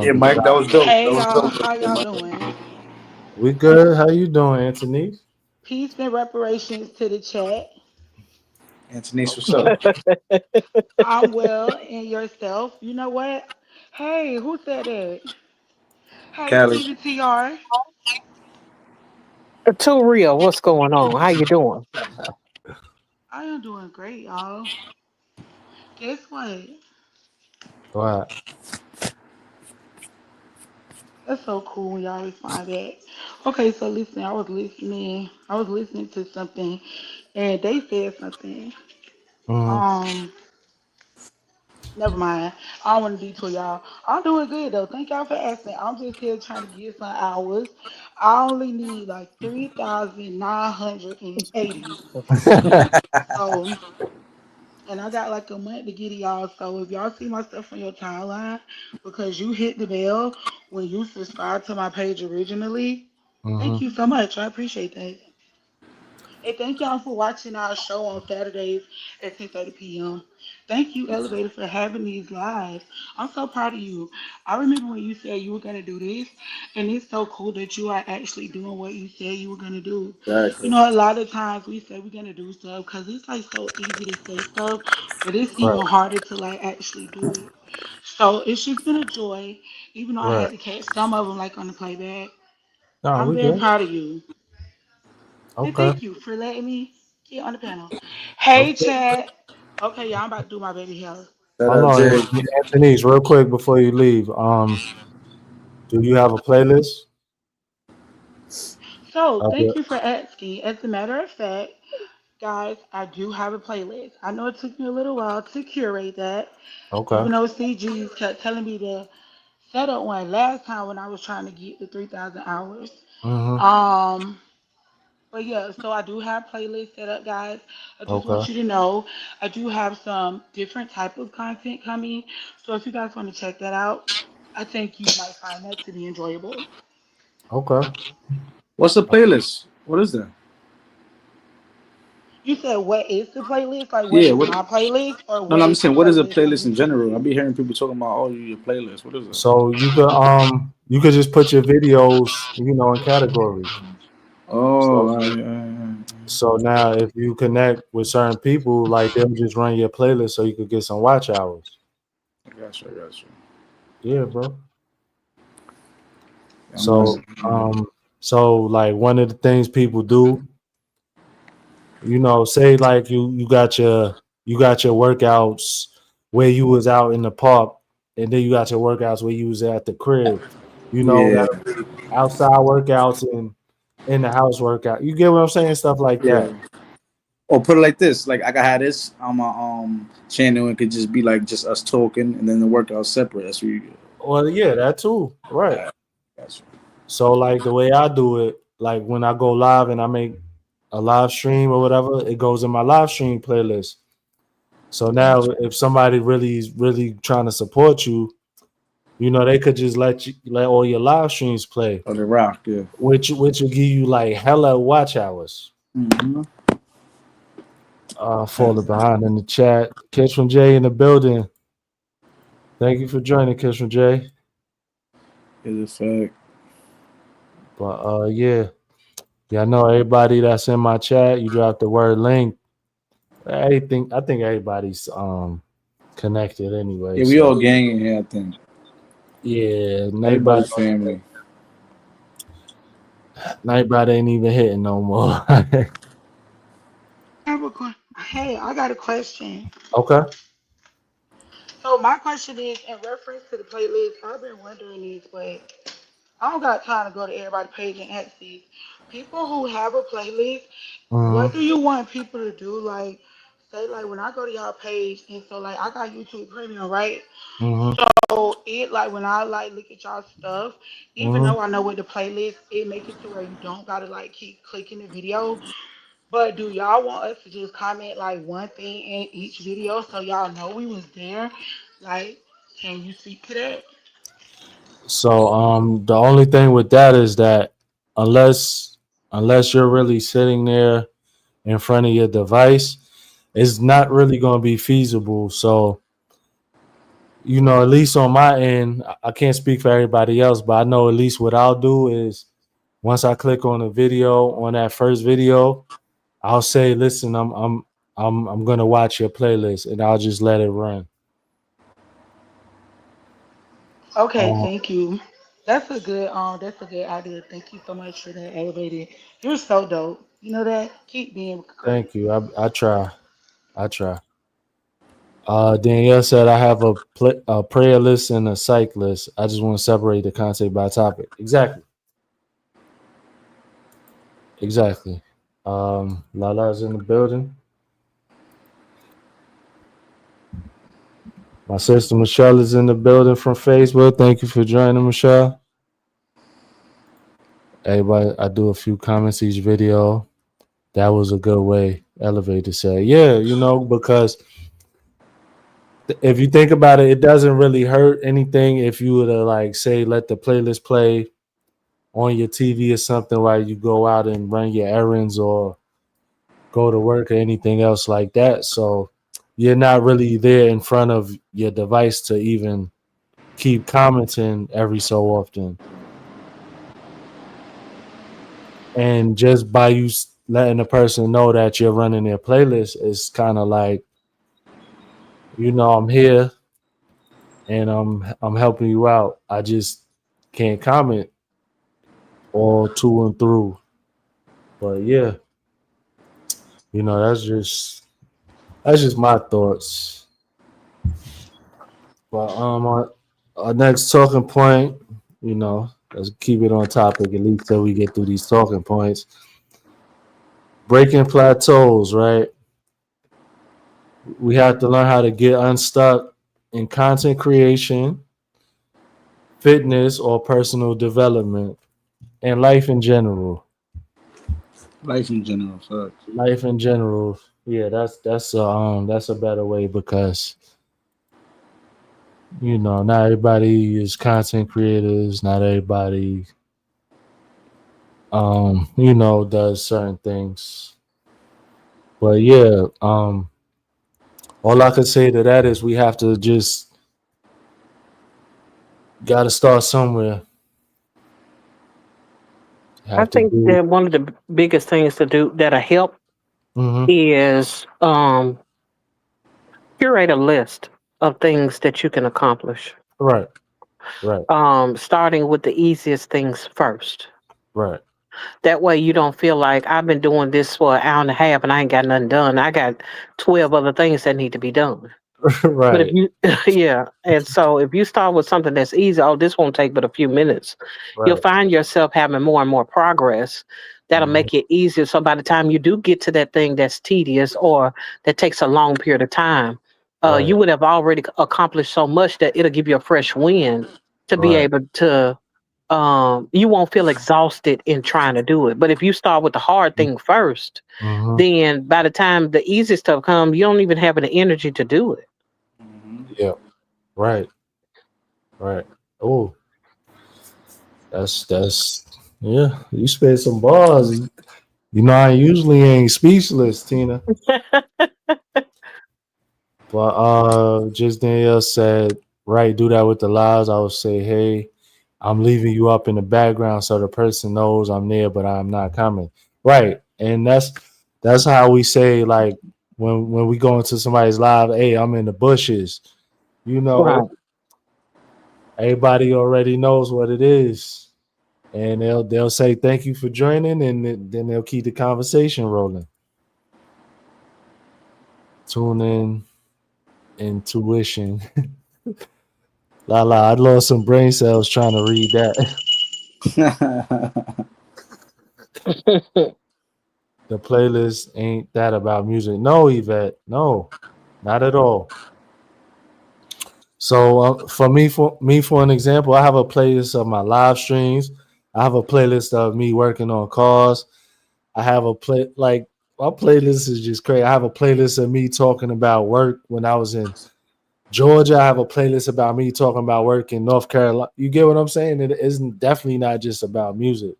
Yeah, Mike, that was dope. That Hey was y'all, dope. how y'all doing? We good. How you doing, Anthony? Peace and reparations to the chat. Antonice, what's up? I'm well, and yourself. You know what? Hey, who said that? Hey, Cali. Stevie TR. Too real. What's going on? How you doing? I am doing great, y'all. Guess what? What? That's so cool when y'all respond back. Okay, so listen, I was listening to something, and they said something. Mm-hmm. Um, Never mind. I don't want to detour y'all. I'm doing good though. Thank y'all for asking. I'm just here trying to get some hours. I only need like 3,980. So, and I got like a month to get it, y'all. So if y'all see my stuff on your timeline, because you hit the bell when you subscribed to my page originally, thank you so much. I appreciate that. Hey, thank y'all for watching our show on Saturdays at 10:30 p.m. Thank you, Elevator, for having these lives. I'm so proud of you. I remember when you said you were gonna do this, and it's so cool that you are actually doing what you said you were gonna do. You Exactly. know, a lot of times we say we're gonna do stuff because it's like so easy to say stuff, but it's Right. even harder to like actually do it. So it's just been a joy, even though I Right. had to catch some of them like on the playback. No, I'm we very good. proud of you. And Okay. thank you for letting me get on the panel. Hey, Okay. Chad. Okay, y'all, I'm about to do my baby hair. Shout Hold out on, Jay. Anthony, real quick before you leave. Do you have a playlist? So, Of thank it? you for asking. As a matter of fact, guys, I do have a playlist. I know it took me a little while to curate that, Okay. even though CGs kept telling me to set up one last time when I was trying to get the 3,000 hours. Mm-hmm. Um, but yeah, so I do have playlists set up, guys. I just Okay. want you to know I do have some different type of content coming. So if you guys want to check that out, I think you might find that to be enjoyable. Okay. What's the playlist? What is that? You said what is the playlist? Like what Yeah, is what? my playlist or No, no, what I'm is the saying, what is a playlist I'm playlist in listening general? I to? be hearing people talking about, oh, your playlist. What is that? So you could just put your videos, in categories. Oh, So all right, all right, all right. so now if you connect with certain people, like they'll just run your playlist so you could get some watch hours. I got you, I got you. Yeah, bro. I'm not. So so like one of the things people do, say like you got your workouts where you was out in the park, and then you got your workouts where you was at the crib. Yeah, That'll be outside workouts and in the house workout. You get what I'm saying? Stuff like yeah. that. Or put it like this: like I could have this on my channel, and it could just be like just us talking, and then the workout separate. That's what you. Well, yeah, that too. Right. Yeah, got you. So like the way I do it, like when I go live and I make a live stream or whatever, it goes in my live stream playlist. So now Got you. if somebody really is really trying to support you, they could just let all your live streams play, Oh, the rock, yeah. which will give you like hella watch hours. Mm-hmm. Falling behind in the chat. Kids from Jay in the building. Thank you for joining, Kids from Jay. Is a fact. But yeah. Yeah, I know everybody that's in my chat, you dropped the word link. I think everybody's connected anyway. Yeah, we So all gang in here. I think yeah, everybody family. Nightbot ain't even hitting no more. I have a Hey, I got a question. Okay. So my question is in reference to the playlist, I've been wondering this, but I don't got time to go to everybody's page and ask these. People who have a playlist, what Mm-hmm. do you want people to do? Like, say, like, when I go to y'all page, and so, like, I got YouTube Premium, right? Mm-hmm. So, it, like, when I, like, look at y'all stuff, even Mm-hmm. though I know what the playlist, it make it to where you don't gotta, like, keep clicking the video. But do y'all want us to just comment, like, one thing in each video so y'all know we was there? Like, can you speak to that? So the only thing with that is that unless you're really sitting there in front of your device, it's not really going to be feasible. So you know, at least on my end, I can't speak for everybody else, but I know at least what I'll do is once I click on a video on that first video, I'll say, "Listen, I'm gonna watch your playlist," and I'll just let it run. Okay, Uh, thank you. That's a good idea. Thank you so much for that, elevated. You're so dope. You know that? Keep being great. Thank you. I try. I try. Danielle said I have a prayer list and a psych list. I just want to separate the content by topic. Exactly. Exactly. Lala's in the building. My sister Michelle is in the building from Facebook. Thank you for joining, Michelle. Everybody, I do a few comments each video. That was a good way, Elevate, to say, yeah, you know, because if you think about it, it doesn't really hurt anything if you were to like say let the playlist play on your TV or something while you go out and run your errands or go to work or anything else like that. So you're not really there in front of your device to even keep commenting every so often. And just by you letting a person know that you're running their playlist is kind of like, you know, I'm here and I'm helping you out. I just can't comment all to and through. But yeah, you know, that's just my thoughts. But our next talking point, you know, let's keep it on topic at least till we get through these talking points. Breaking plateaus, right? We have to learn how to get unstuck in content creation, fitness, or personal development, and life in general. Life in general, sucks. Life in general, yeah, that's a better way because you know not everybody is content creators, not everybody you know does certain things. But yeah, all I could say to that is we have to just got to start somewhere. I Have to think do. that one of the biggest things to do that'll help Mm-hmm. is curate a list of things that you can accomplish. Right, right, Starting with the easiest things first. right, That way you don't feel like I've been doing this for an hour and a half and I ain't got nothing done. I got 12 other things that need to be done. But if right, you, yeah, and so if you start with something that's easy, oh, this won't take but a few minutes, you'll right. find yourself having more and more progress. That'll Mhm. make it easier. So by the time you do get to that thing that's tedious or that takes a long period of time, you Right, would have already accomplished so much that it'll give you a fresh wind to be right. able to. You won't feel exhausted in trying to do it. But if you start with the hard thing first, Mm-hmm. then by the time the easy stuff comes, you don't even have the energy to do it. Yeah, right, right. Oh, that's yeah. You spit some bars. You know, I usually ain't speechless, Tina. But just Danielle said, right, do that with the lives. I would say, hey, I'm leaving you up in the background so the person knows I'm there, but I'm not coming. Right. And that's how we say like when we go into somebody's live, hey, I'm in the bushes. You know, Right. everybody already knows what it is. And they'll say thank you for joining and then they'll keep the conversation rolling. Tune in, intuition. I lost some brain cells trying to read that. The playlist ain't that about music. No, Yvette. No, not at all. So for an example, I have a playlist of my live streams. I have a playlist of me working on cars. I have a play like my playlist is just crazy. I have a playlist of me talking about work when I was in Georgia. I have a playlist about me talking about work in North Carolina. You get what I'm saying? It isn't definitely not just about music.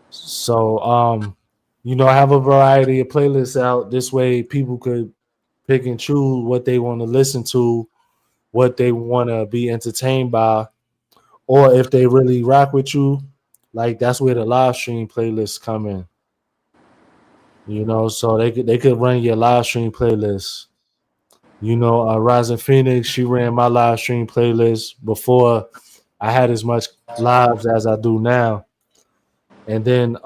So you know, I have a variety of playlists out. This way people could pick and choose what they want to listen to what they want to be entertained by, or if they really rock with you, like that's where the live stream playlists come in. You know, so they could run your live stream playlist. You know, Rising Phoenix, she ran my live stream playlist before I had as much lives as I do now. And then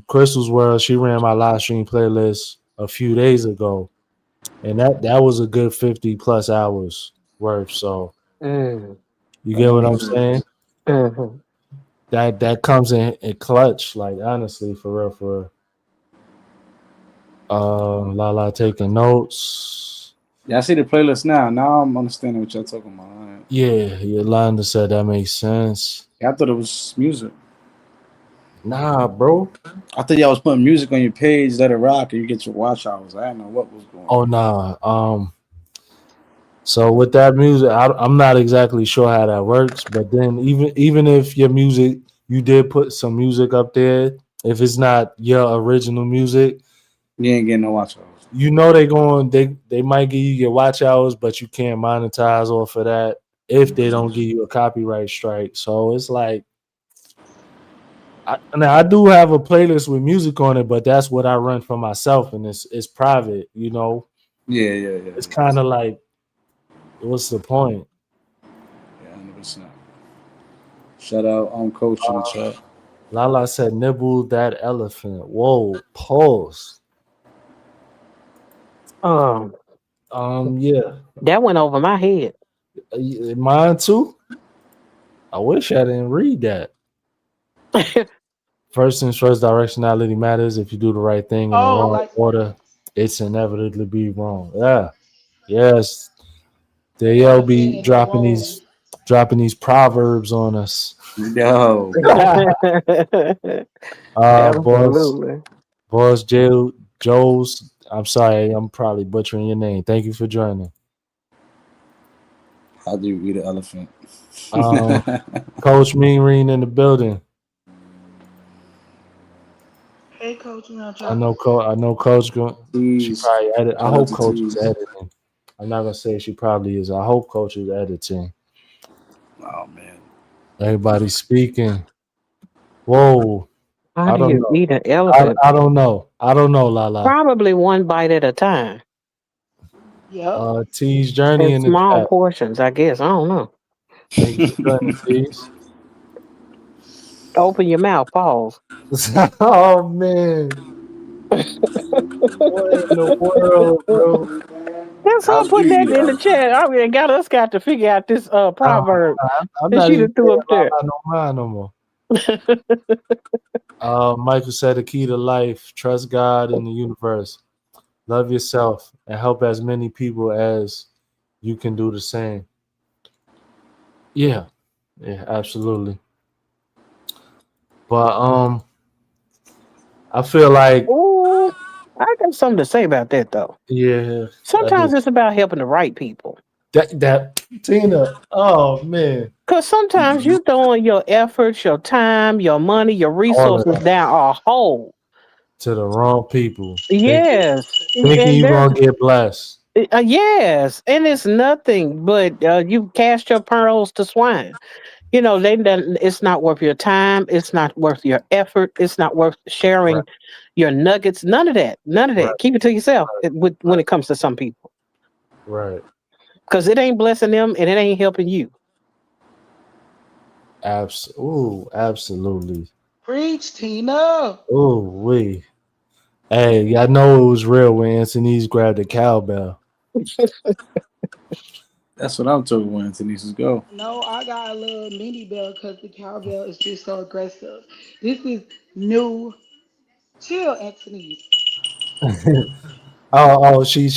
Crystal's World, she ran my live stream playlist a few days ago. And that was a good 50 plus hours worth. So Mm. you get what I'm saying? Mhm. That comes in clutch, like honestly, for real, for real. Lala taking notes. Yeah, I see the playlist now. Now I'm understanding what y'all talking about. All right. Yeah, Yolanda said that makes sense. Yeah, I thought it was music. Nah, bro. I thought y'all was putting music on your page, let it rock, and you get your watch hours. I didn't know what was going on. Oh nah. So with that music, I'm not exactly sure how that works. But then even if your music, you did put some music up there, if it's not your original music, You ain't getting no watch hours. you know they might give you your watch hours, but you can't monetize off of that if they don't give you a copyright strike. So it's like I do have a playlist with music on it, but that's what I run for myself, and it's private, you know. Yeah. It's kind of like, what's the point? Yeah, 100%. Shout out Coach in the chat. Lala said, "Nibble that elephant." Whoa, pause. Yeah, That went over my head. mine too. I wish I didn't read that. First things first, directionality matters. If you do the right thing in the wrong like order, it's inevitably be wrong. Yeah, yes. They'll be dropping these proverbs on us. Yo. Absolutely. Boss Joe's. I'm sorry, I'm probably butchering your name. Thank you for joining. How do you eat an elephant? Coach Mean Reen in the building. Hey, Coach, you know, I know Coach going. She probably edit. I hope Coach is editing. I'm not gonna say she probably is. I hope Coach is editing. Oh man. Everybody speaking. Whoa. How do you eat an elephant? I don't know. Lala. Probably one bite at a time. Yeah. T's journey in the small chat. portions, I guess. I don't know. Thank you for joining, T's. Open your mouth. Pause. Oh man. What in the world, bro? That's why I'm putting that in the chat. I mean, got to figure out this proverb. I'm not she even threw up there. No mind no more. Michael said the key to life: trust God and the universe, love yourself, and help as many people as you can do the same. Yeah, absolutely. But I feel like, ooh, I got something to say about that though. Yeah. Sometimes it's about helping the right people. That Tina, oh man. Because sometimes you're throwing your efforts, your time, your money, your resources down a hole to the wrong people. Yes. Thinking you're gonna get blessed. Yes, and it's nothing but you cast your pearls to swine. You know, it's not worth your time. It's not worth your effort. It's not worth sharing your nuggets. None of that. Keep it to yourself when it comes to some people. Right. Because it ain't blessing them and it ain't helping you. Absolutely. Preach, Tina. Oh, wait. Hey, I know it was real when Anthony's grabbed the cowbell. That's what I'm talking when Anthony's go. No, I got a little mini bell because the cowbell is just so aggressive. This is new. Chill, Anthony. She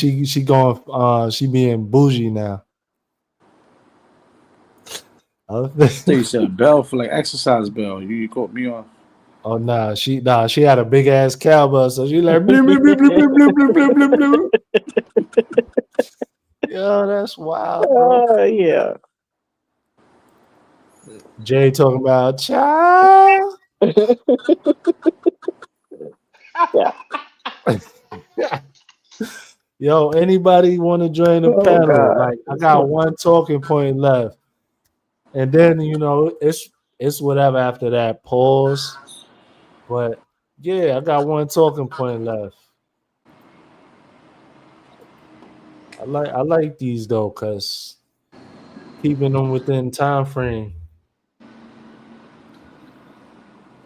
going she being bougie now. So you said a bell for like exercise bell. You caught me off. Oh she had a big ass cowbell, so she like blue, blue, blue, blue, blue, blue, blue, blue, blue. Yo, that's wild, bro. Yeah. Jay talking about child. Yo, anybody want to join the Oh panel? God. Like, I got one talking point left, and then it's whatever after that. Pause. But yeah, I got one talking point left. I like these though, cause keeping them within time frame.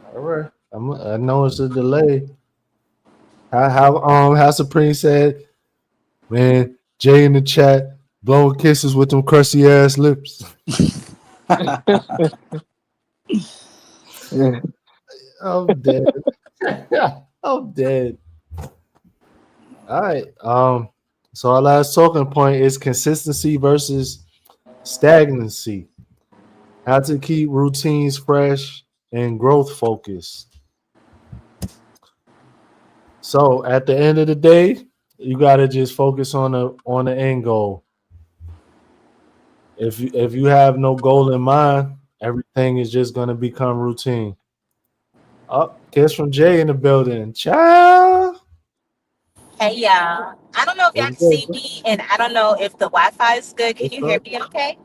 All right, I know it's a delay. How Supreme said, man, Jay in the chat blowing kisses with them crusty ass lips. I'm dead. I'm dead. All right. So our last talking point is consistency versus stagnancy. How to keep routines fresh and growth focused. So at the end of the day, you gotta just focus on the end goal. If you have no goal in mind, everything is just gonna become routine. Up, kiss from Jay in the building. Ciao. Hey y'all. I don't know if y'all What's can see good? me and I don't know if the Wi-Fi is good. Can What's you hear up? me okay?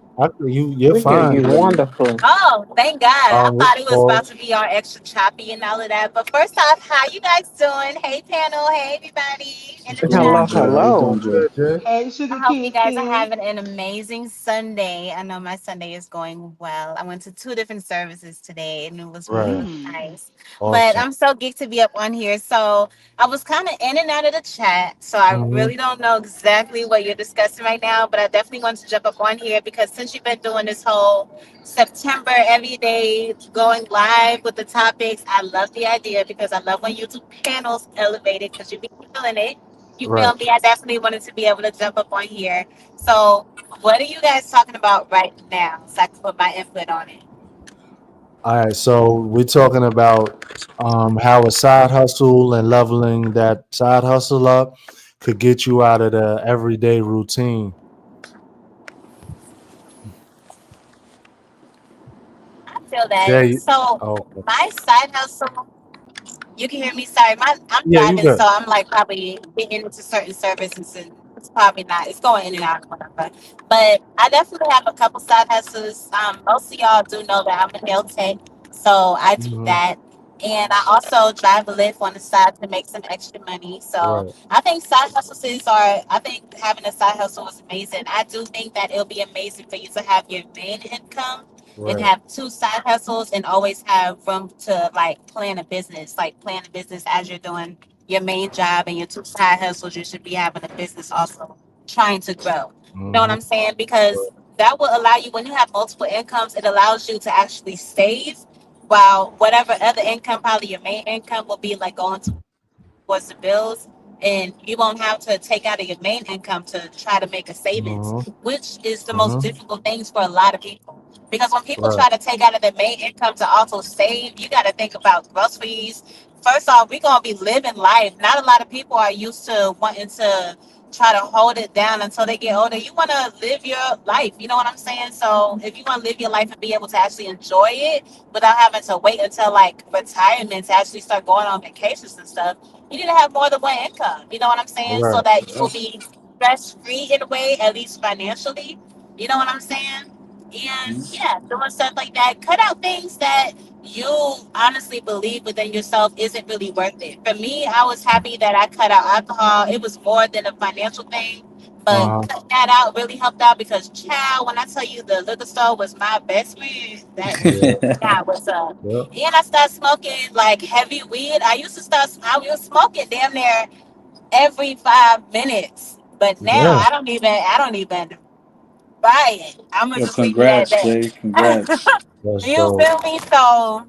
You're We hear fine. you wonderfully. Oh, thank God. I thought it was about Pause. to be all extra choppy and all of that. But first off, how you guys doing? Hey panel, hey everybody in What's the going chat. on, Hello, Jay? How you doing, hello. Jay? Good, Jay. Hey, Sugar I hope you Kiss guys are Kiss. having an amazing Sunday. I know my Sunday is going well. I went to 2 different services today and it was really, Right. really Mm. nice. But Awesome. I'm so geeked to be up on here. So I was kind of in and out of the chat. So I Hmm. really don't know exactly what you're discussing right now. But I definitely want to jump up on here because since you've been doing this whole September every day going live with the topics, I love the idea because I love when YouTube panels elevated because you be feeling it. You feel Right. me? I definitely wanted to be able to jump up on here. So, what are you guys talking about right now? So I can put my input on it. All right. So we're talking about how a side hustle and leveling that side hustle up could get you out of the everyday routine. I feel that. Jay. So, Oh, my side hustle, you can hear me. Sorry, I'm yeah, you driving, good. so I'm like probably getting into certain services, and it's probably not. It's going in and out, or whatever. But I definitely have a couple side hustles. Most of y'all do know that I'm a nail tech, so I do Hmm. that. And I also drive a Lyft on the side to make some extra money. So Right. I think side hustles are. I think having a side hustle is amazing. I do think that it'll be amazing for you to have your main income and Right. have 2 side hustles and always have room to like plan a business as you're doing your main job and your 2 side hustles. You should be having a business also trying to grow. You know what Hmm. I'm saying? Because that will allow you, when you have multiple incomes, it allows you to actually save while whatever other income, probably your main income, will be like going towards the bills, and you won't have to take out of your main income to try to make a savings, Hmm. which is the most Hmm. difficult things for a lot of people. Because when people Right. try to take out of their main income to also save, you got to think about groceries. First off, we're going to be living life. Not a lot of people are used to wanting to try to hold it down until they get older. You want to live your life. You know what I'm saying? So if you want to live your life and be able to actually enjoy it without having to wait until like retirement to actually start going on vacations and stuff, you need to have more than one income. You know what I'm saying? So Right. that you Yeah. will be stress free in a way, at least financially. You know what I'm saying? And Mhm. yeah, doing stuff like that. Cut out things that you honestly believe within yourself isn't really worth it. For me, I was happy that I cut out alcohol. It was more than a financial thing. But Uh-huh. cutting that out really helped out because, child, when I tell you the liquor store was my best friend, that Yeah. God was up. Yeah. And I started smoking like heavy weed. I was smoking damn near every 5 minutes. But now Yeah. I don't even buy it. I'm gonna Yo, just leave it at congrats, Jay. that. Congrats. That's You dope. feel me? So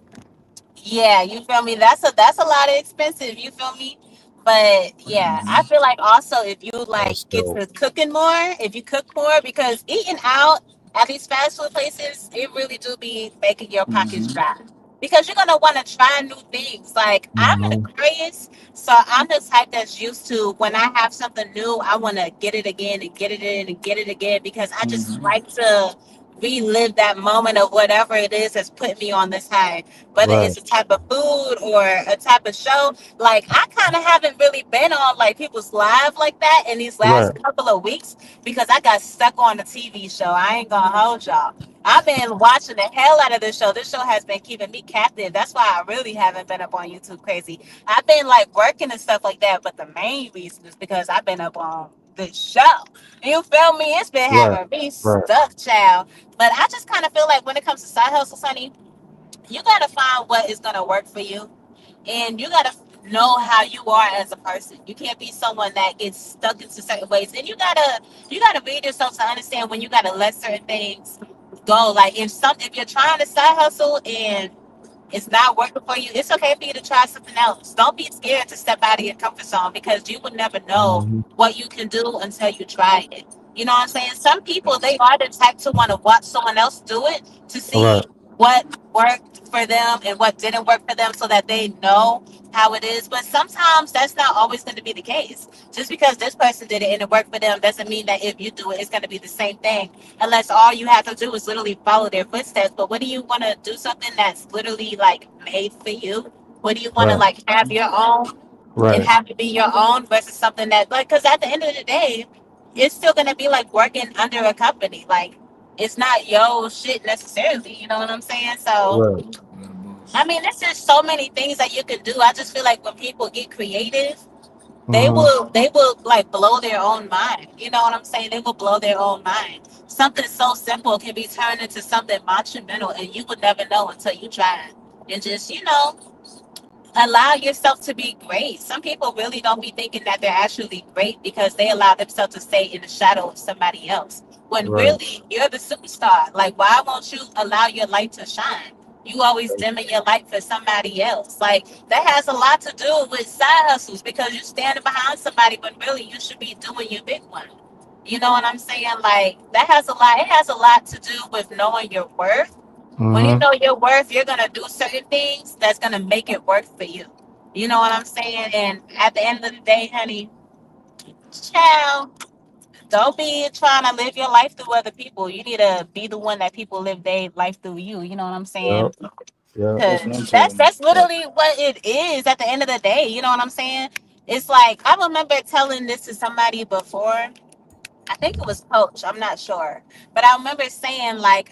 yeah, you feel me? That's a lot of expensive. You feel me? But yeah, Mhm. I feel like also if you like That's get dope. to cooking more, if you cook more, because eating out at these fast food places, it really do be making your pockets Mhm. dry. Because you're gonna want to try new things. Like I'm an Hmm. Aquarius, so I'm the type that's used to when I have something new, I want to get it again and get it in and get it again because I just Mhm. like to relive that moment of whatever it is that's put me on this high, whether Right. it's a type of food or a type of show. Like I kind of haven't really been on like people's live like that in these Right. last couple of weeks because I got stuck on the TV show. I ain't gonna hold y'all. I've been watching the hell out of this show. This show has been keeping me captive. That's why I really haven't been up on YouTube crazy. I've been like working and stuff like that, but the main reason is because I've been up on this show. You feel me? It's been Right. having me Right. stuck, child. But I just kind of feel like when it comes to side hustles, honey, you gotta find what is gonna work for you, and you gotta know how you are as a person. You can't be someone that gets stuck into certain ways, and you gotta read yourself to understand when you gotta let certain things go. Like if you're trying to side hustle and it's not working for you, it's okay for you to try something else. Don't be scared to step out of your comfort zone because you would never know Mhm. what you can do until you try it. You know what I'm saying? Some people, they are the type to want to watch someone else do it to see Right. what worked for them and what didn't work for them so that they know how it is. But sometimes that's not always going to be the case. Just because this person did it and it worked for them doesn't mean that if you do it, it's going to be the same thing unless all you have to do is literally follow their footsteps. But what do you want to do something that's literally like made for you? What do you want to Right. like have your own and Right. have to be your own versus something that like because at the end of the day, it's still gonna be like working under a company. Like it's not your shit necessarily. You know what I'm saying? So Right. I mean, there's just so many things that you can do. I just feel like when people get creative, they Mhm. will like blow their own mind. You know what I'm saying? They will blow their own mind. Something so simple can be turned into something monumental, and you would never know until you try it. And just allow yourself to be great. Some people really don't be thinking that they're actually great because they allow themselves to stay in the shadow of somebody else. When Right. really you're the superstar. Like, why won't you allow your light to shine? You always dimming your light for somebody else. Like that has a lot to do with side hustles because you're standing behind somebody when really you should be doing your big one. You know what I'm saying? Like that has a lot. It has a lot to do with knowing your worth. When you Mhm. know your worth, you're gonna do certain things that's gonna make it work for you. You know what I'm saying? And at the end of the day, honey, child, don't be trying to live your life through other people. You need to be the one that people live their life through you. You know what I'm saying? Yep. Yep. That's what I'm Because that's saying. that's literally what it is at the end of the day. You know what I'm saying? It's like I remember telling this to somebody before. I think it was Coach. I'm not sure, but I remember saying like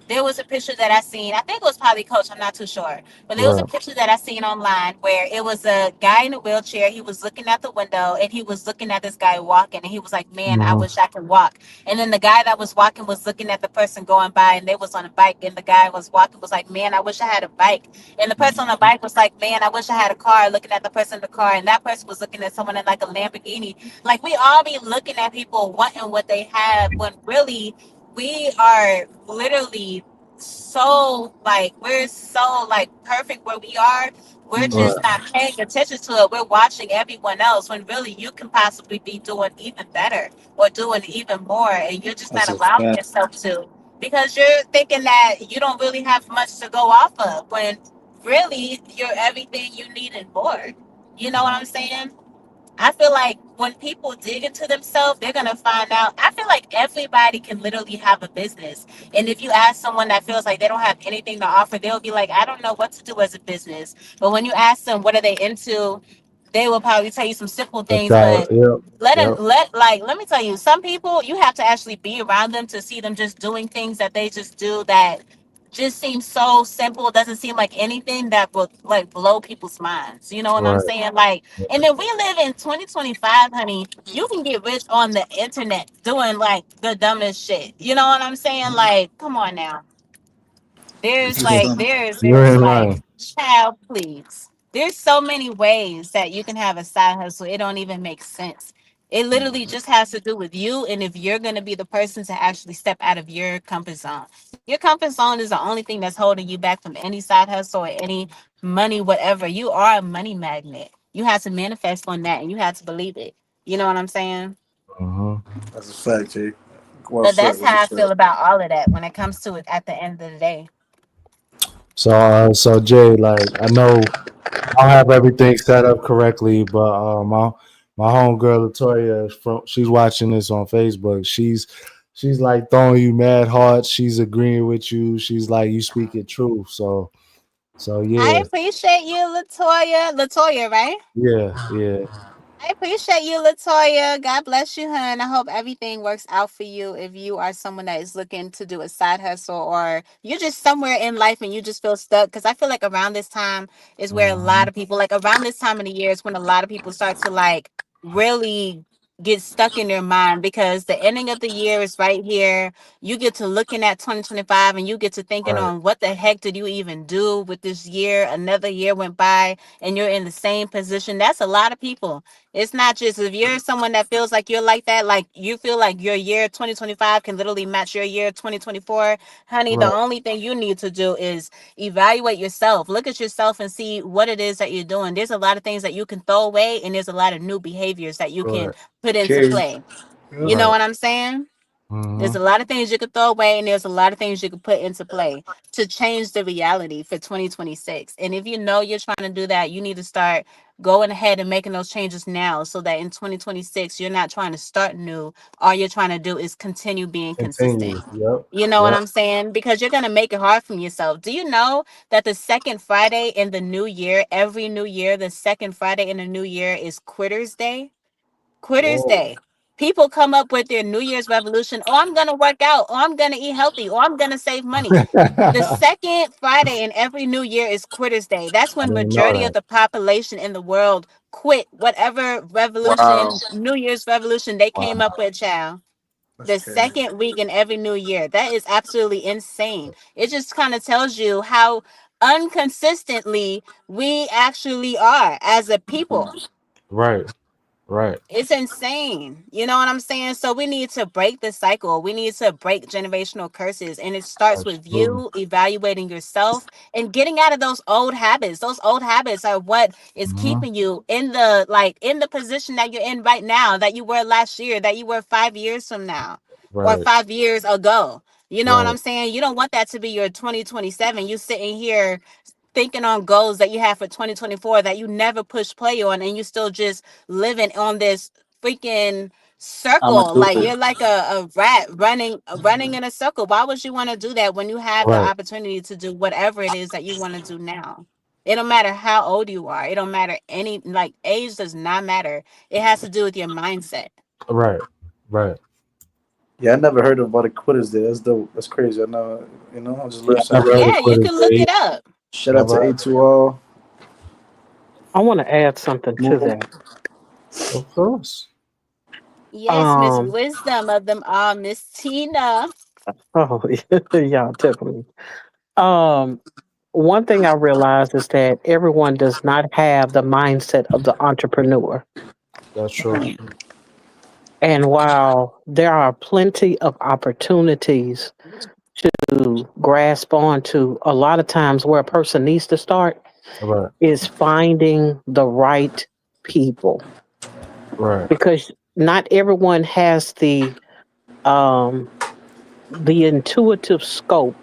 there was a picture that I seen. I think it was probably Coach. I'm not too sure. But there was a Right. picture that I seen online where it was a guy in a wheelchair. He was looking out the window and he was looking at this guy walking. And he was like, man, I Mhm. wish I could walk. And then the guy that was walking was looking at the person going by and they was on a bike. And the guy was walking was like, man, I wish I had a bike. And the person on the bike was like, man, I wish I had a car, looking at the person in the car. And that person was looking at someone in like a Lamborghini. Like we all be looking at people wanting what they have when really we are literally we're so like perfect where we are. We're Right. just not paying attention to it. We're watching everyone else when really you can possibly be doing even better or doing even more, and you're just not That's a allowing fact. yourself to because you're thinking that you don't really have much to go off of when really you're everything you need and more. You know what I'm saying? I feel like when people dig into themselves, they're gonna find out. I feel like everybody can literally have a business. And if you ask someone that feels like they don't have anything to offer, they'll be like, I don't know what to do as a business. But when you ask them what are they into, they will probably tell you some simple That's things. how. But Yep. Yep. let me tell you, some people you have to actually be around them to see them just doing things that they just do that just seems so simple. Doesn't seem like anything that will like blow people's minds. You know what I'm Right. saying? Like, and then we live in 2025, honey. You can get rich on the internet doing like the dumbest shit. You know what I'm saying? Like, come on now. This There's is like some. You there's ain't like lying. child please. There's so many ways that you can have a side hustle. It don't even make sense. It literally just has to do with you and if you're gonna be the person to actually step out of your comfort zone. Your comfort zone is the only thing that's holding you back from any side hustle or any money, whatever. You are a money magnet. You have to manifest on that and you have to believe it. You know what I'm saying? Mhm. That's a fact, Jay. Well But said. that's Well how I said. feel about all of that when it comes to it at the end of the day. So Jay, like I know I don't have everything set up correctly, but my homegirl Latoya is she's watching this on Facebook. she's like throwing you mad hearts. She's agreeing with you. She's like, you speak it true. So I yeah, appreciate you, Latoya. Latoya, right? yeah. I appreciate you, Latoya. God bless you, hun. I hope everything works out for you. If you are someone that is looking to do a side hustle, or you're just somewhere in life and you just feel stuck, because I feel like around this time is where a lot Mhm. of people, like around this time of the year, is when a lot of people start to like really get stuck in their mind, because the ending of the year is right here. You get to looking at 2025 and you get to thinking Right, on what the heck did you even do with this year? Another year went by and you're in the same position. That's a lot of people. It's not just if you're someone that feels like you're like that, like you feel like your year 2025 can literally match your year 2024. Honey, the right, only thing you need to do is evaluate yourself. Look at yourself and see what it is that you're doing. There's a lot of things that you can throw away, and there's a lot of new behaviors that you can right, put into Okay. play. You Yep. know right. what I'm saying? There's Hmm. a lot of things you could throw away, and there's a lot of things you could put into play to change the reality for 2026. And if you know you're trying to do that, you need to start going ahead and making those changes now, so that in 2026, you're not trying to start new. All you're trying to do is continue being consistent. Continue. Yep, You know what yep. I'm saying? Because you're going to make it hard for yourself. Do you know that the second Friday in the new year, every new year, the second Friday in the new year is Quitters Day? Quitters Whoa. Day. People come up with their New Year's resolution. Oh, I'm going to work out. Oh, I'm going to eat healthy. Or I'm going to save money. The I second Friday in every new year is Quitters Day. That's when didn't know majority of that. the population in the world quit whatever Wow. revolution, New Year's revolution they came Wow. up with, child. That's The crazy. second week in every new year. That is absolutely insane. It just kind of tells you how inconsistently we actually are as a people. Right, right. It's insane. You know what I'm saying? So we need to break the cycle. We need to break generational curses. And it starts with Absolutely. you evaluating yourself and getting out of those old habits. Those old habits are what is Hmm. keeping you in the in the position that you're in right now, that you were last year, that you were 5 years from now, or Right, 5 years ago. You know what right, I'm saying? You don't want that to be your 2027. You sitting here thinking on goals that you have for 2024 that you never push play on, and you still just living on this freaking I'm gonna circle. do Like it. you're like a rat running in a circle. Why would you want to do that when you have the right, opportunity to do whatever it is that you want to do now? It don't matter how old you are. It don't matter any, like, age does not matter. It has to do with your mindset. right, right. Yeah, I never heard about a quitters day. That's dope. That's crazy. I know. I just Yeah, learned I never something heard new. of Yeah, you Quitters can look Day. it up. Shout out to Never heard. A2R. I want to add something to Move. that. Of course. Yes, Miss Um, Wisdom of them all, Miss Tina. oh, y'all tickle me. Um, One thing I realized is that everyone does not have the mindset of the entrepreneur. That's true. And while there are plenty of opportunities to grasp onto, a lot of times where a person needs to start Right, is finding the right people, right, because not everyone has um the intuitive scope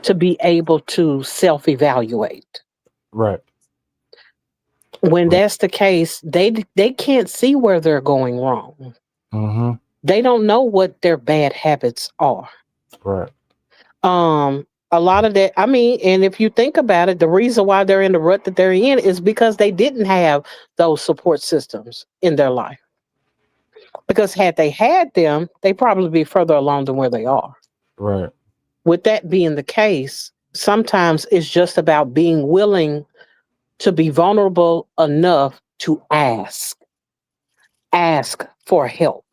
to be able to self-evaluate. right. When that's the case, they can't see where they're going wrong. Mm-hmm. They don't know what their bad habits are. Right, A lot of that, I mean, and if you think about it, the reason why they're in the rut that they're in is because they didn't have those support systems in their life. Because had they had them, they'd probably be further along than where they are. right, With that being the case, sometimes it's just about being willing to be vulnerable enough to ask for help,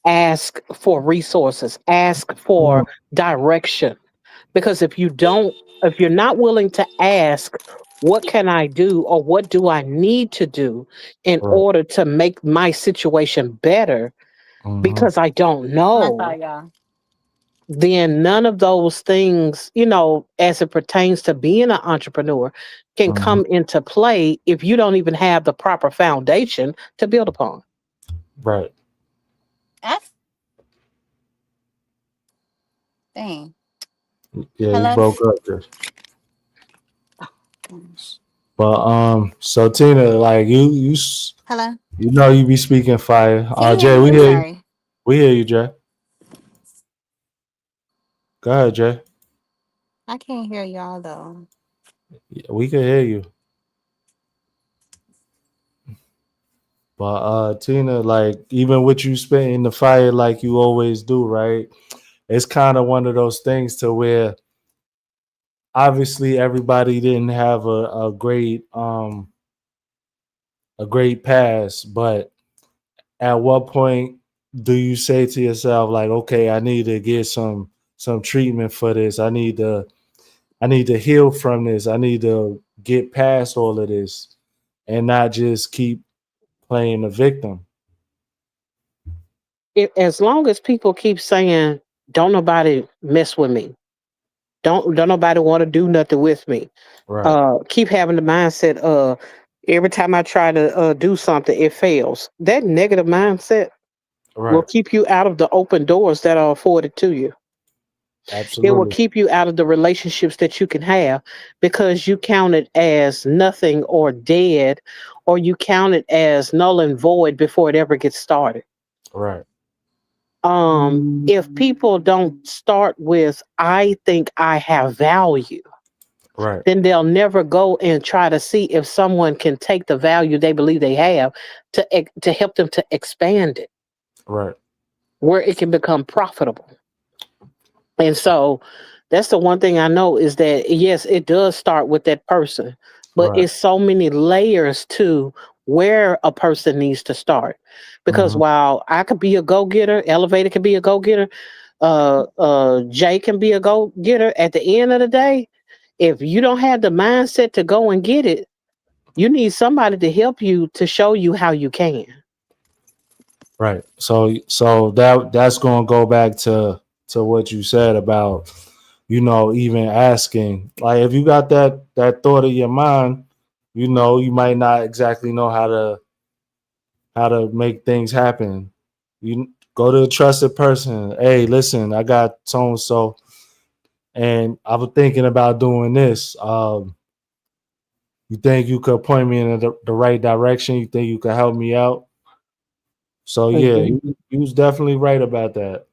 ask for resources, ask mm, for direction. Because if you're not willing to ask, what can I do or what do I need to do in right. order to make my situation better, Mm-hmm. because I don't I'm sorry, know, y'all. then none of those things, as it pertains to being an entrepreneur, can Mm-hmm. come into play if you don't even have the proper foundation to build upon. Right. F dang. Yeah, you Hello. broke up there. But so Tina, like Hello. you know you be speaking fire. Can you hear Jay, me? we I'm hear you. sorry. We hear you, Jay. Go ahead, Jay. I can't hear y'all though. Yeah, we can hear you. But Tina, like even with you spitting the fire like you always do, right? It's kind of one of those things to where obviously everybody didn't have a great past, but at what point do you say to yourself like, okay, I need to get some treatment for this. I need to heal from this. I need to get past all of this and not just keep playing the victim. As long as people keep saying, "Don't nobody mess with me," don't nobody want to do nothing with me. Right. Keep having the mindset. Every time I try to do something, it fails. That negative mindset will Right. keep you out of the open doors that are afforded to you. It will Absolutely. keep you out of the relationships that you can have because you count it as nothing or dead, or you count it as null and void before it ever gets started. Right. If people don't start with "I think I have value," Right. then they'll never go and try to see if someone can take the value they believe they have to help them to expand it Right. where it can become profitable. And so that's the one thing I know is that yes, it does start with that person, but Right. it's so many layers to where a person needs to start. Because Hmm. while I could be a go getter, Elevator can be a go getter, Jay can be a go getter. At the end of the day, if you don't have the mindset to go and get it, you need somebody to help you to show you how you can. Right. So that's gonna go back to what you said about, even asking. Like if you got that thought in your mind, you might not exactly know how to make things happen. You go to a trusted person. Hey, listen, I got so and so, and I was thinking about doing this. You think you could point me in the right direction? You think you could help me out? So yeah, Mhm. you was definitely right about that.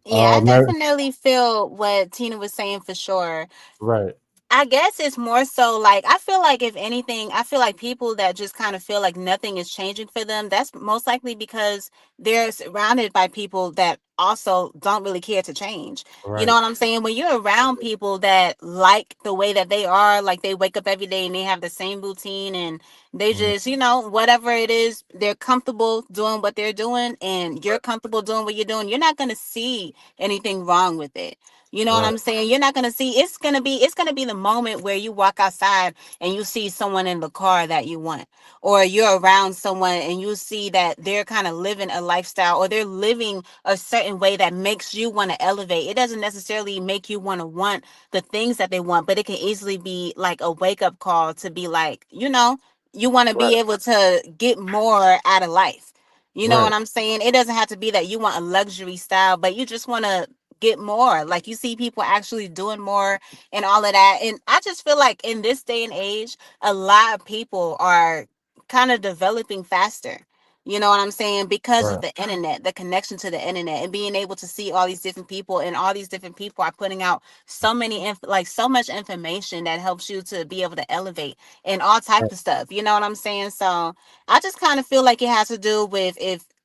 Yeah, I Mary, definitely feel what Tina was saying for sure. right, I guess it's more so like I feel like if anything, I feel like people that just kind of feel like nothing is changing for them, that's most likely because they're surrounded by people that also don't really care to change. You know right, what I'm saying? When you're around people that like the way that they are, like they wake up every day and they have the same routine and they mhm, just, whatever it is, they're comfortable doing what they're doing and you're comfortable doing what you're doing, you're not going to see anything wrong with it. You know what right, I'm saying? You're not gonna see it's gonna be the moment where you walk outside and you see someone in the car that you want. Or you're around someone and you see that they're kind of living a lifestyle or they're living a certain way that makes you want to elevate. It doesn't necessarily make you want the things that they want, but it can easily be like a wake-up call to be like, you want to right, be able to get more out of life. You know what right, I'm saying? It doesn't have to be that you want a luxury style, but you just want to get more. Like you see people actually doing more and all of that. And I just feel like in this day and age, a lot of people are kind of developing faster. You know what I'm saying? Because of right, the internet, the connection to the internet, and being able to see all these different people, and all these different people are putting out so many, like so much information that helps you to be able to elevate and all type right, of stuff. You know what I'm saying? So I just kind of feel like it has to do with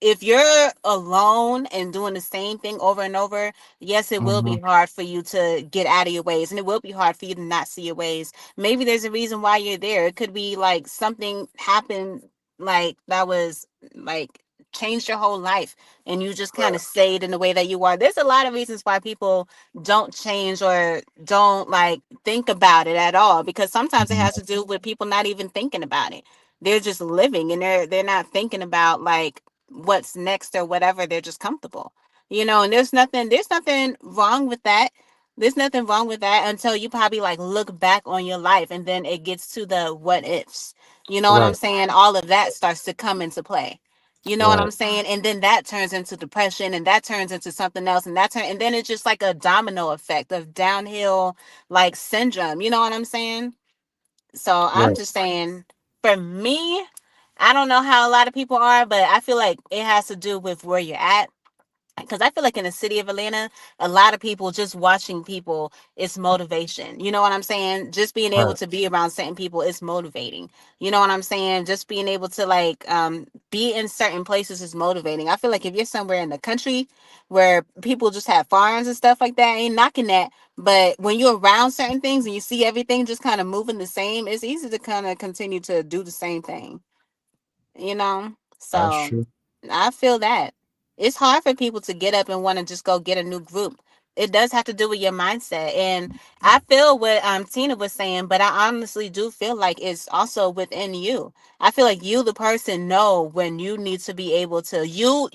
if you're alone and doing the same thing over and over, yes, it will hmm, be hard for you to get out of your ways, and it will be hard for you to not see your ways. Maybe there's a reason why you're there. It could be like something happened, like that was like changed your whole life, and you just kind of stayed in the way that you are. There's a lot of reasons why people don't change or don't like think about it at all, because sometimes it hmm, has to do with people not even thinking about it. They're just living and they're not thinking about like what's next or whatever. They're just comfortable, and there's nothing wrong with that. There's nothing wrong with that until you probably like look back on your life and then it gets to the what ifs. You know what I'm right, saying? All of that starts to come into play. You know what I'm right, saying? And then that turns into depression, and that turns into something else, and then it's just like a domino effect of downhill like syndrome. You know what I'm saying? So I'm right, just saying, for me, I don't know how a lot of people are, but I feel like it has to do with where you're at. because I feel like in the city of Atlanta, a lot of people just watching people is motivation. You know what I'm saying? Just being able Right. to be around certain people is motivating. You know what I'm saying? Just being able to like be in certain places is motivating. I feel like if you're somewhere in the country where people just have farms and stuff like that, I ain't knocking that. But when you're around certain things and you see everything just kind of moving the same, it's easy to kind of continue to do the same thing, you know? That's So true. I feel that it's hard for people to get up and want to just go get a new group. It does have to do with your mindset. And I feel what Tina was saying, but I honestly do feel like it's also within you. I feel like you, the person, know when you need to be able to you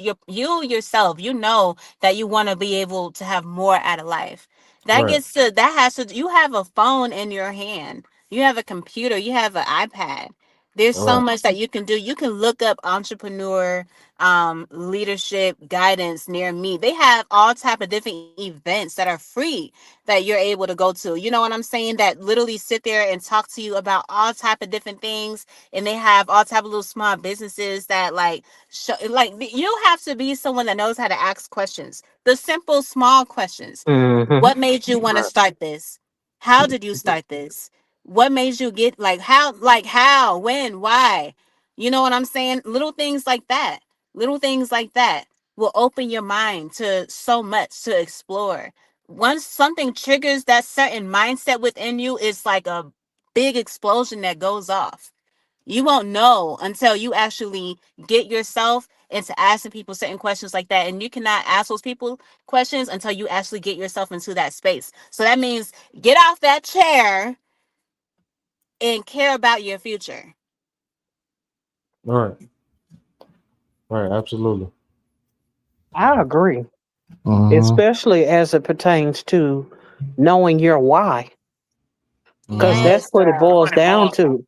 yourself, you know that you want to be able to have more out of life. Right. That has to you have a phone in your hand. You have a computer, you have an iPad. There's so Right. much that you can do. You can look up entrepreneur leadership guidance near me. They have all type of different events that are free that you're able to go to. You know what I'm saying? That literally sit there and talk to you about all type of different things. And they have all type of little small businesses that like like you don't have to be someone that knows how to ask questions. The simple small questions. Hmm. What made you want to start this? How did you start this? What made you get like how, when, why? You know what I'm saying? Little things like that. Little things like that will open your mind to so much to explore. Once something triggers that certain mindset within you, it's like a big explosion that goes off. You won't know until you actually get yourself into asking people certain questions like that. And you cannot ask those people questions until you actually get yourself into that space. So that means get off that chair and care about your future. Right. Right. Absolutely. I agree, Mm-hmm. especially as it pertains to knowing your why, because Mm-hmm. that's Yes, what it girl. boils down to.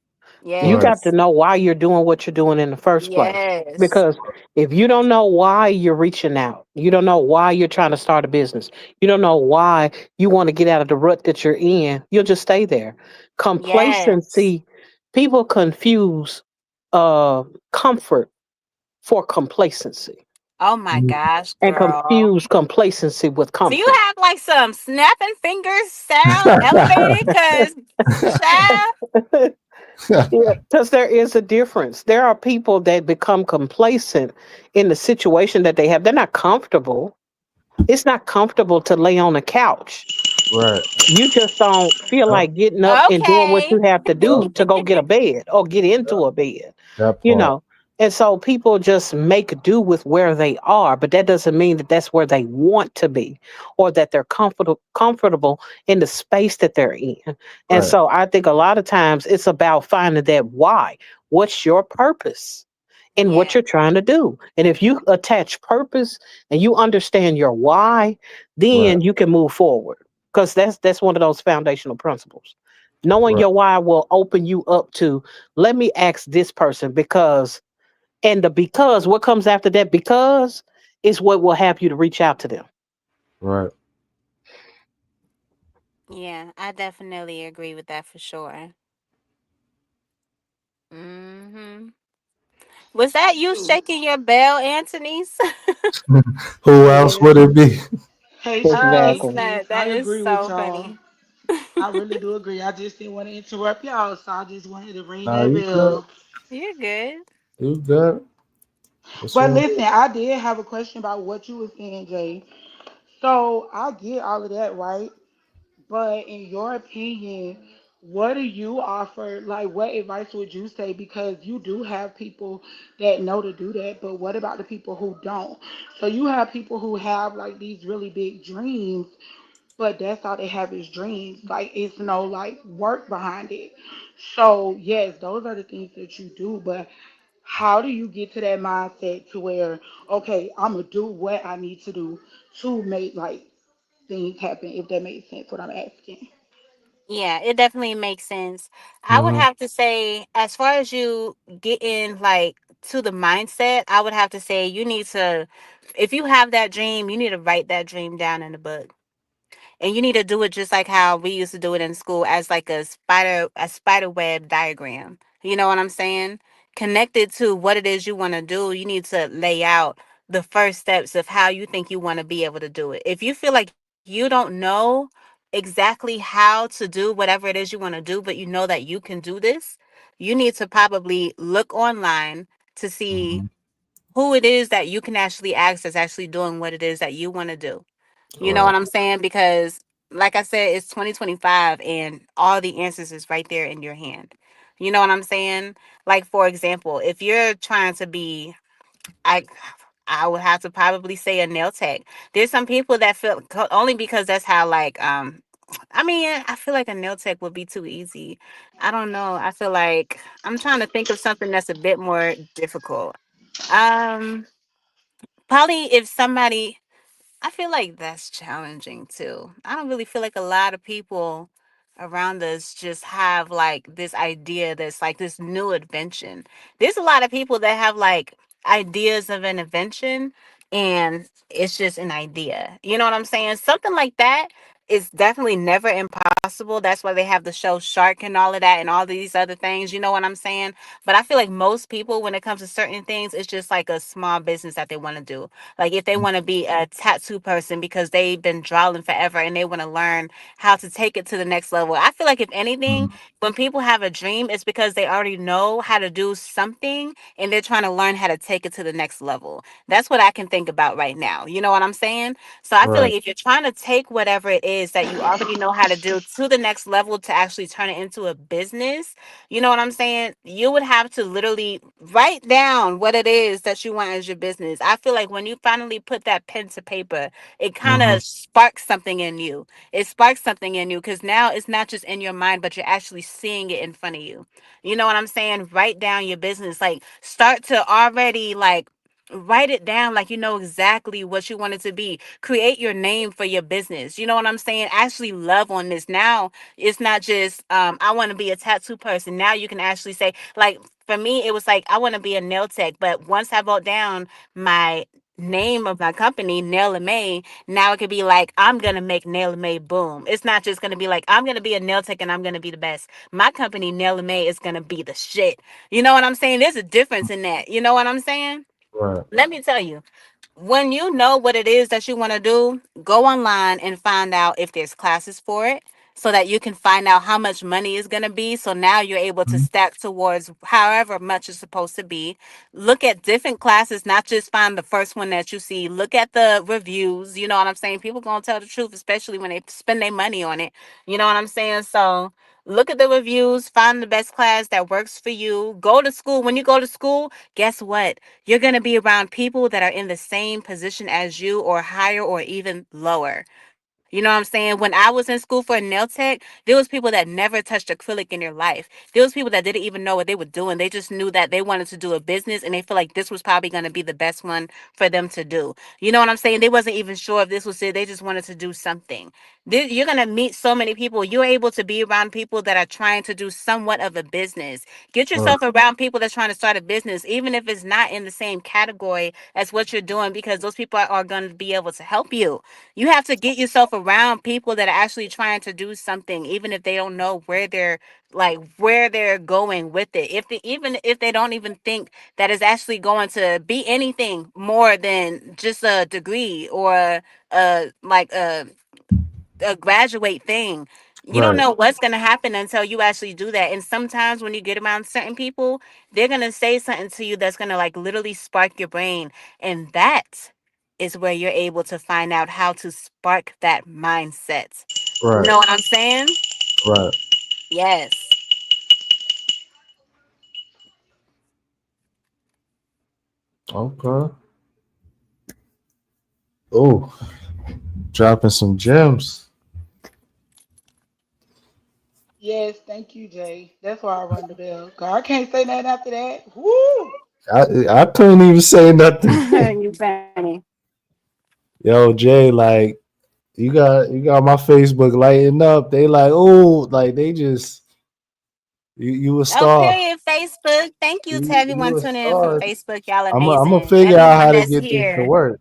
You Right. got to Yes. know why you're doing what you're doing in the first place. Yes. Because if you don't know why you're reaching out, you don't know why you're trying to start a business, you don't know why you want to get out of the rut that you're in, you'll just stay there. Yes. Complacency, people confuse uh, comfort for complacency Oh my gosh, and girl. confuse complacency with Do you comfort. have like some snapping fingers sound elevated? Cause child. Yeah, because there is a difference. There are people that become complacent in the situation that they have. They're not comfortable. It's not comfortable to lay on a couch. Right. You just don't feel Yep. like getting up and doing what Okay. you have to Yep. do to go get a bed or get Yep. into a bed, That you part. know. And so people just make do with where they are, but that doesn't mean that that's where they want to be or that they're comfortable in the space that they're in. And Right. so I think a lot of times it's about finding that why. What's your purpose in what Yeah. you're trying to do? And if you attach purpose and you understand your why, Right. then you can move forward, because that's one of those foundational principles. Knowing Right. your why will open you up to, let me ask this person because, and the because, what comes after that because is what will have you to reach out to them. Right. Yeah, I definitely agree with that for sure. Hmm. Was that you shaking your bell, Anthony's? Who else would Yes. it be? Hey, Oh hey, Exactly. sis, snap! I That is agree with so y'all. funny. I really do agree. I just didn't want to interrupt y'all, so I just wanted to ring Nah, that you good. bell. You're good. You good. This But one. listen, I did have a question about what you were saying, Jay. So I get all of that, right? But in your opinion, what do you offer? Like, what advice would you say? Because you do have people that know to do that, but what about the people who don't? So you have people who have like these really big dreams, but that's all they have is dreams. Like, it's no like work behind it. So yes, those are the things that you do, but how do you get to that mindset to where, okay, I'm gonna do what I need to do to make like things happen, if that makes sense what I'm asking. Yeah, it definitely makes sense. I would Mm-hmm. have to say, as far as you getting like to the mindset, I would have to say you need to, if you have that dream, you need to write that dream down in a book. And you need to do it just like how we used to do it in school as like a spider web diagram. You know what I'm saying? Connected to what it is you want to do, you need to lay out the first steps of how you think you want to be able to do it. If you feel like you don't know exactly how to do whatever it is you want to do, but you know that you can do this, you need to probably look online to see Mhm. who it is that you can actually ask that's actually doing what it is that you want to do. You know Right. what I'm saying? Because, like I said, it's 2025 and all the answers is right there in your hand. You know what I'm saying? Like, for example, if you're trying to be, I, I would have to probably say a nail tech. There's some people that feel only because that's how, like, I mean, I feel like a nail tech would be too easy. I don't know. I feel like I'm trying to think of something that's a bit more difficult. Um, Probably if somebody, I feel like that's challenging too. I don't really feel like a lot of people around us just have like this idea that's like this new invention. There's a lot of people that have like ideas of an invention and it's just an idea. You know what I'm saying? Something like that is definitely never impossible. That's why they have the show Shark and all of that and all these other things. You know what I'm saying? But I feel like most people, when it comes to certain things, it's just like a small business that they want to do. Like if they want to be a tattoo person because they've been drawing forever and they want to learn how to take it to the next level. I feel like if anything, Mhm. when people have a dream, it's because they already know how to do something and they're trying to learn how to take it to the next level. That's what I can think about right now. You know what I'm saying? So I feel Right. like if you're trying to take whatever it is that you already know how to do to the next level to actually turn it into a business, you know what I'm saying? You would have to literally write down what it is that you want as your business. I feel like when you finally put that pen to paper, it kind Mhm. of sparks something in you. It sparks something in you because now it's not just in your mind, but you're actually seeing it in front of you. You know what I'm saying? Write down your business. Like start to already like write it down like you know exactly what you want it to be. Create your name for your business. You know what I'm saying? Actually love on this. Now it's not just I want to be a tattoo person. Now you can actually say like for me it was like I want to be a nail tech, but once I wrote down my name of my company, Nail and May, now it could be like I'm gonna make Nail and May boom. It's not just gonna be like I'm gonna be a nail tech and I'm gonna be the best. My company, Nail and May, is gonna be the shit. You know what I'm saying? There's a difference in that. You know what I'm saying? Right. Let me tell you, when you know what it is that you want to do, go online and find out if there's classes for it so that you can find out how much money is going to be. So now you're able to Mhm. stack towards however much it's supposed to be. Look at different classes, not just find the first one that you see. Look at the reviews. You know what I'm saying? People going to tell the truth, especially when they spend their money on it. You know what I'm saying? So look at the reviews, find the best class that works for you. Go to school. When you go to school, guess what? You're going to be around people that are in the same position as you or higher or even lower. You know what I'm saying? When I was in school for a nail tech, there was people that never touched acrylic in their life. There was people that didn't even know what they were doing. They just knew that they wanted to do a business and they feel like this was probably going to be the best one for them to do. You know what I'm saying? They wasn't even sure if this was it. They just wanted to do something. You're going to meet so many people. You're able to be around people that are trying to do somewhat of a business. Get Right. yourself around people that's trying to start a business, even if it's not in the same category as what you're doing, because those people are going to be able to help you. You have to get yourself around people that are actually trying to do something, even if they don't know where they're going with it. Even if they don't even think that it's actually going to be anything more than just a degree or like a graduate thing. You don't Right. know what's going to happen until you actually do that. And sometimes when you get around certain people, they're going to say something to you that's going to like literally spark your brain. And that is where you're able to find out how to spark that mindset. You Right. know what I'm saying? Right. Yes. Okay. Oh, dropping some gems. Yes, thank you, Jay. That's why I rung the bell. 'Cause I can't say nothing after that. Woo! I couldn't even say nothing. You funny. Yo, Jay, like you got my Facebook lighting up. They like, oh, like they just you a Oh, star. period. Facebook. Thank you to You everyone a tuning in from star. Facebook. Y'all I'm gonna amazing. figure out Everyone how to that's get this to here. work.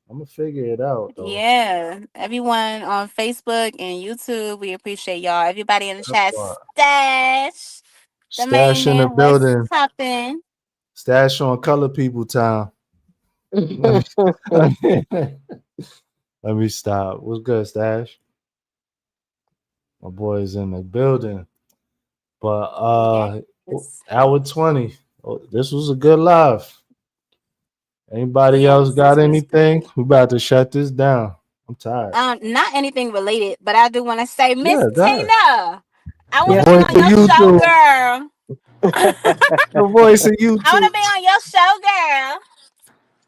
I'm gonna figure it out though. Yeah, everyone on Facebook and YouTube, we appreciate y'all. Everybody in the That's chat, why. stash the main Stash in the man. What's building. poppin'? Stash on Color People Town. let me stop. What's good, Stash? My boy is in the building. But Yes. hour 20. Oh, this was a good live. Anybody else Yes, got this was anything? great. We about to shut this down. I'm tired. Not anything related, but I do want to say, Miss Yeah, go ahead. Tina, I The want to Yes, be voice on of ma'am. your show, YouTube. girl. The voice of I want to YouTube. be on your show, girl.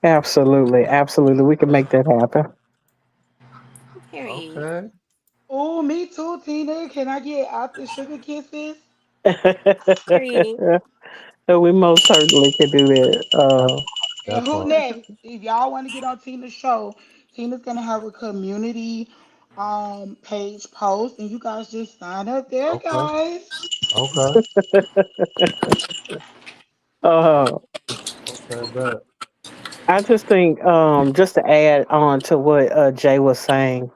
Absolutely, absolutely. We can make that happen. Period. Okay. Oh, me too, Tina. Can I get after sugar kisses? Period. So we most certainly can do that. That, And that who part. next? If y'all want to get on Tina's show, Tina's gonna have a community page post, and you guys just sign up there, Okay. guys. Okay. Uh, Okay, bet. I just think, just to add on to what Jay was saying,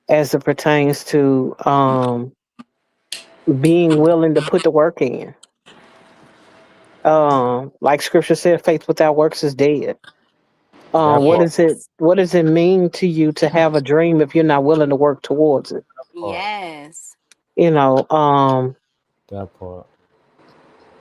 as it pertains to being willing to put the work in. Like Scripture said, faith without works is dead. That What part. is it? Yes. What does it mean to you to have a dream if you're not willing to work towards it? Part. Yes. You know, That part.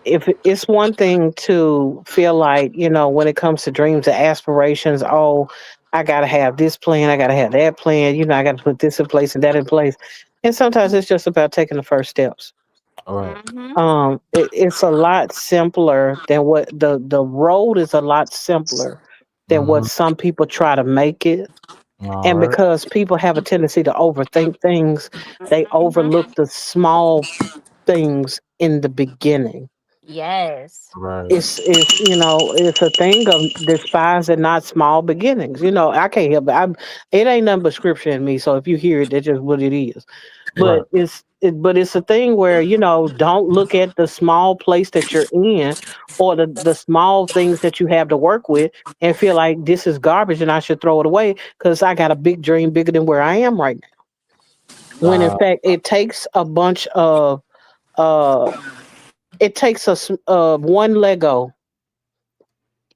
if it's one thing to feel like, when it comes to dreams and aspirations, oh, I gotta have this plan, I gotta have that plan, I gotta put this in place and that in place. And sometimes it's just about taking the first steps. All right. Mm-hmm. It's a lot simpler than what the road is a lot simpler than what Mm-hmm. some people try to make it. All And right. because people have a tendency to overthink things, they overlook Mm-hmm. the small things in the beginning. Yes. Right. It's a thing of despise and not small beginnings. I can't help it. It ain't nothing but scripture in me. So if you hear it, that's just what it is. Right. But it's a thing where, don't look at the small place that you're in, or the small things that you have to work with, and feel like this is garbage and I should throw it away because I got a big dream bigger than where I am right now. When in Uh, fact it takes a bunch of uh one Lego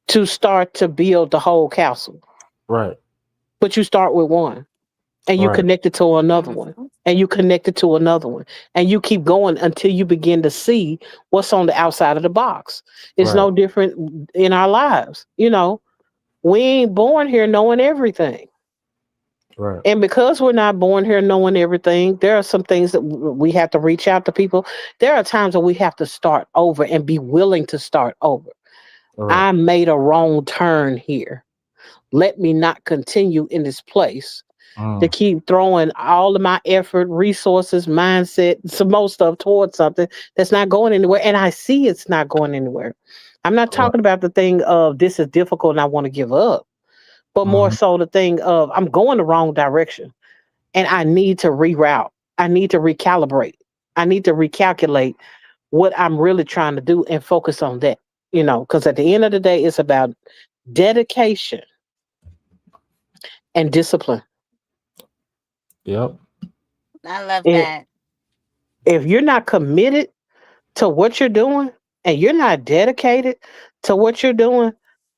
to start to build the whole castle. right. But you start with one, and you Right. connect it to another one, Mhm. and you connect it to another one, and you keep going until you begin to see what's on the outside of the box. It's Right. no different in our lives. We ain't born here knowing everything. Right. And because we're not born here knowing everything, there are some things that we have to reach out to people. There are times when we have to start over and be willing to start over. Right. I made a wrong turn here. Let me not continue in this place to Mm. keep throwing all of my effort, resources, mindset, some more stuff towards something that's not going anywhere. And I see it's not going anywhere. I'm not Right. talking about the thing of this is difficult and I want to give up, but more Mm-hmm. so the thing of I'm going the wrong direction and I need to reroute. I need to recalibrate. I need to recalculate what I'm really trying to do and focus on that. Because at the end of the day, it's about dedication and discipline. Yep. I love If that. if you're not committed to what you're doing and you're not dedicated to what you're doing,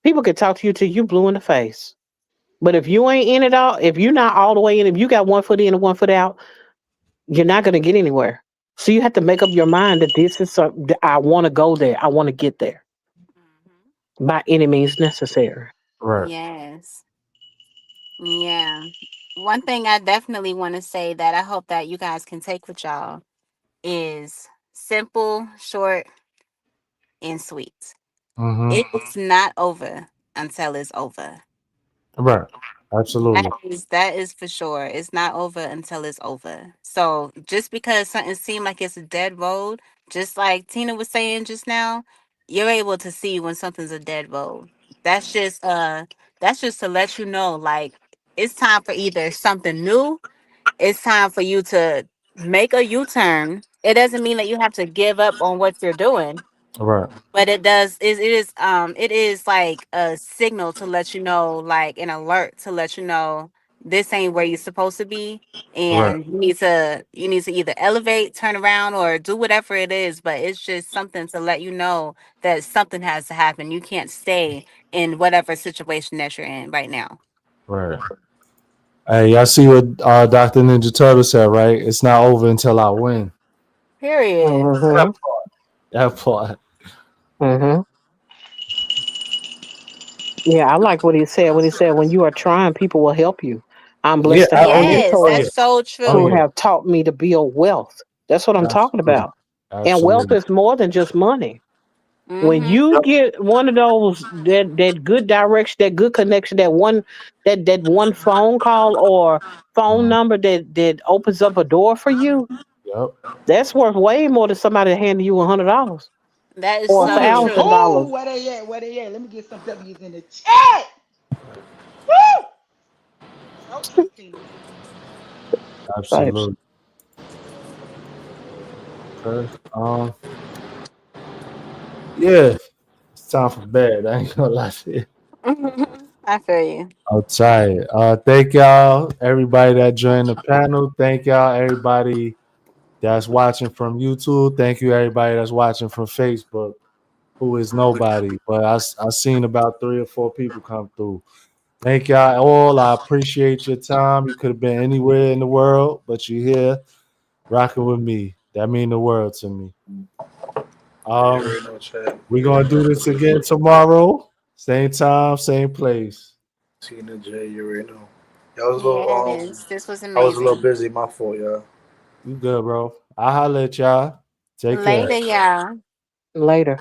people can talk to you till you blue in the face. But if you ain't in it all, if you're not all the way in, if you got one foot in and one foot out, you're not going to get anywhere. So you have to make up your mind that this is something I want to go there. I want to get there Mhm. by any means necessary. Right. Yes. Yeah. One thing I definitely want to say that I hope that you guys can take with y'all is simple, short, and sweet. Mm-hmm. It's not over until it's over. Right. That Absolutely. is for sure. It's not over until it's over. So just because something seemed like it's a dead road, just like Tina was saying just now, you're able to see when something's a dead road. That's just that's just to let you know like it's time for either something new, it's time for you to make a U-turn. It doesn't mean that you have to give up on what you're doing, Right. but it is like a signal to let you know, like an alert to let you know this ain't where you're supposed to be, Right. and you need to either elevate, turn around, or do whatever it is. But it's just something to let you know that something has to happen. You can't stay in whatever situation that you're in right now. Right. Hey, y'all see what Dr. Ninja Turtle said, right? It's not over until I win. Period. Mm-hmm. That part. Mm-hmm. Yeah, I like what he said. When he said, "When you are trying, people will help you." I'm Yeah. blessed to have Oh yeah. Yes, Oh mentors yeah. that's so Oh who true. yeah. have taught me to build wealth. That's what I'm talking Absolutely. about. And wealth Absolutely. is more than just money. When Mm-hmm. you get one of those that good direction, that good connection, that one phone call or phone Mhm. number that opens up a door for you, Yep. that's worth way more than somebody handing you $100 That is or a so Ooh, true. $1,000. ooh, where they at? Where they at? Let me get some W's in the chat. Woo! So true, Tina. Right. Absolutely. Okay. Yeah. It's time for bed. I ain't gonna lie to you. I feel you. I'm tired. Thank y'all, everybody that joined the panel. Thank y'all, everybody that's watching from YouTube. Thank you, everybody that's watching from Facebook, who is nobody. But I seen about 3 or 4 people come through. Thank y'all all. I appreciate your time. You could have been anywhere in the world, but you're here rocking with me. That mean the world to me. You Um, already know, Chad. we're gonna do this again tomorrow. Same time, same place. Tina J, you already know. Y'all was a little Yes, this was I was a little amazing. busy. My fault, y'all. You good, bro. I'll holler at y'all. Take care. Later, y'all. Later.